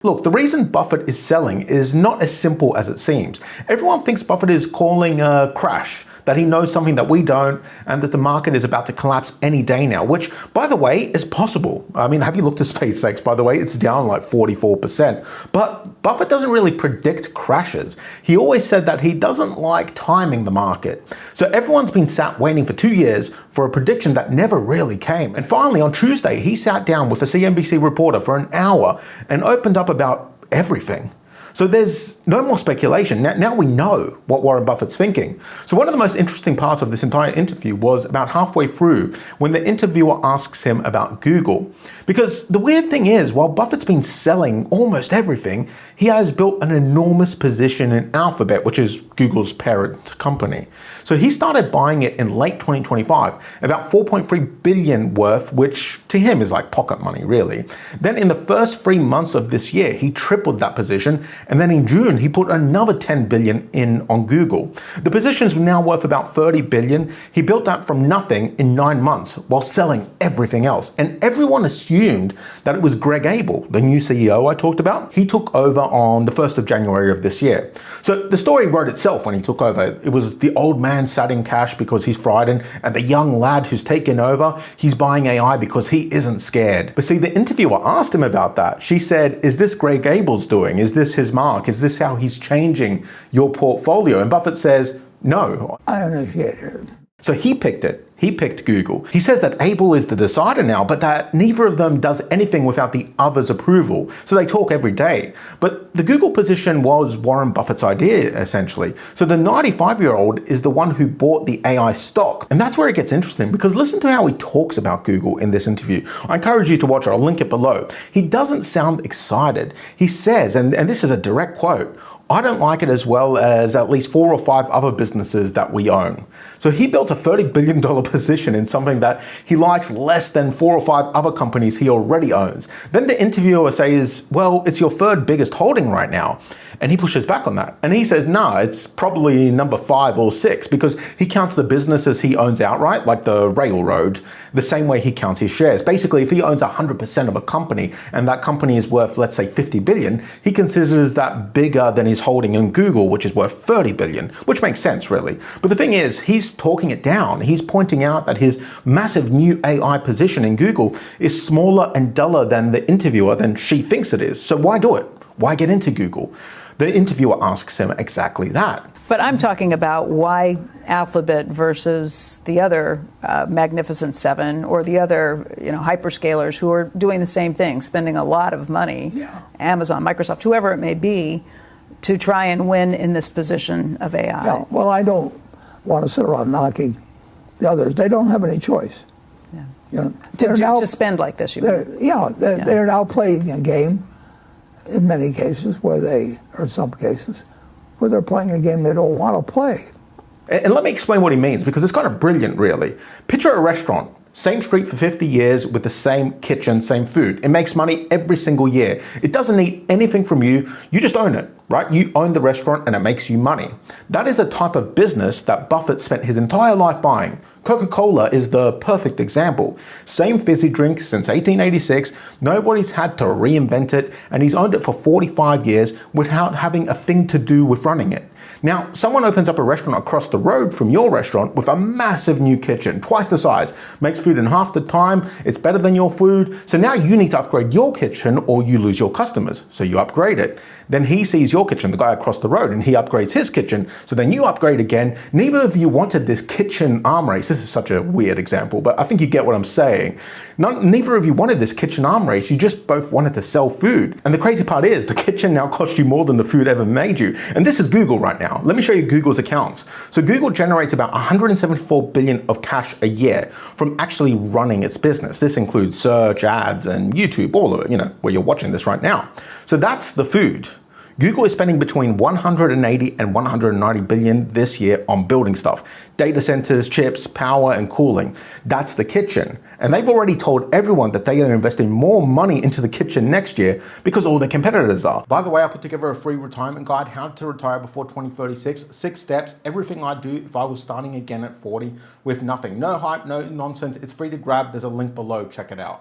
Look, the reason Buffett is selling is not as simple as it seems. Everyone thinks Buffett is calling a crash, that he knows something that we don't, and that the market is about to collapse any day now, which, by the way, is possible. I mean, have you looked at SpaceX, by the way? It's down like 44%. But Buffett doesn't really predict crashes. He always said that he doesn't like timing the market. So everyone's been sat waiting for 2 years for a prediction that never really came. And finally, on Tuesday, he sat down with a CNBC reporter for an hour and opened up about everything. So there's no more speculation. Now we know what Warren Buffett's thinking. So one of the most interesting parts of this entire interview was about halfway through when the interviewer asks him about Google. Because the weird thing is, while Buffett's been selling almost everything, he has built an enormous position in Alphabet, which is Google's parent company. So he started buying it in late 2025, about 4.3 billion worth, which to him is like pocket money, really. Then in the first 3 months of this year, he tripled that position. And then in June, he put another 10 billion in on Google. The position's now worth about 30 billion. He built that from nothing in 9 months while selling everything else. And everyone assumed that it was Greg Abel, the new CEO I talked about. He took over on the 1st of January of this year. So the story wrote itself when he took over. It was the old man sat in cash because he's frightened, and the young lad who's taken over, he's buying AI because he isn't scared. But see, the interviewer asked him about that. She said, is this Greg Abel's doing? Is this his mark? Is this how he's changing your portfolio? And Buffett says, no. I initiated it. So he picked it. He picked Google. He says that Abel is the decider now, but that neither of them does anything without the other's approval. So they talk every day. But the Google position was Warren Buffett's idea, essentially. So the 95-year-old is the one who bought the AI stock. And that's where it gets interesting, because listen to how he talks about Google in this interview. I encourage you to watch it. I'll link it below. He doesn't sound excited. He says, and this is a direct quote, I don't like it as well as at least 4 or 5 other businesses that we own. So he built a $30 billion position in something that he likes less than 4 or 5 other companies he already owns. Then the interviewer says, well, it's your 3rd biggest holding right now. And he pushes back on that. And he says, no, it's probably number 5 or 6, because he counts the businesses he owns outright, like the railroad, the same way he counts his shares. Basically, if he owns 100% of a company and that company is worth, let's say, 50 billion, he considers that bigger than his holding in Google, which is worth 30 billion, which makes sense, really. But the thing is, he's talking it down. He's pointing out that his massive new AI position in Google is smaller and duller than the interviewer than she thinks it is. So why do it? Why get into Google? The interviewer asks him exactly that. But I'm talking about why Alphabet versus the other Magnificent Seven or the other, hyperscalers who are doing the same thing, spending a lot of money, Amazon, Microsoft, whoever it may be, to try and win in this position of AI. Yeah, well, I don't want to sit around knocking the others. They don't have any choice. Yeah. To spend like this, you mean? They're now playing a game in many cases or some cases, where they're playing a game they don't want to play. And let me explain what he means, because it's kind of brilliant, really. Picture a restaurant, same street for 50 years with the same kitchen, same food. It makes money every single year. It doesn't need anything from you. You just own it, right? You own the restaurant and it makes you money. That is the type of business that Buffett spent his entire life buying. Coca-Cola is the perfect example. Same fizzy drink since 1886. Nobody's had to reinvent it, and he's owned it for 45 years without having a thing to do with running it. Now, someone opens up a restaurant across the road from your restaurant with a massive new kitchen, twice the size, makes food in half the time, it's better than your food. So now you need to upgrade your kitchen or you lose your customers. So you upgrade it. Then he sees your kitchen, the guy across the road, and he upgrades his kitchen. So then you upgrade again. Neither of you wanted this kitchen arm race. This is such a weird example, but I think you get what I'm saying. Neither of you wanted this kitchen arm race. You just both wanted to sell food. And the crazy part is the kitchen now costs you more than the food ever made you. And this is Google right now. Let me show you Google's accounts. So Google generates about 174 billion of cash a year from actually running its business. This includes search, ads, and YouTube, all of it, where you're watching this right now. So that's the food. Google is spending between 180 and 190 billion this year on building stuff. Data centers, chips, power, and cooling. That's the kitchen. And they've already told everyone that they are investing more money into the kitchen next year because all their competitors are. By the way, I put together a free retirement guide, how to retire before 2036. 6 steps, everything I'd do if I was starting again at 40 with nothing. No hype, no nonsense. It's free to grab. There's a link below. Check it out.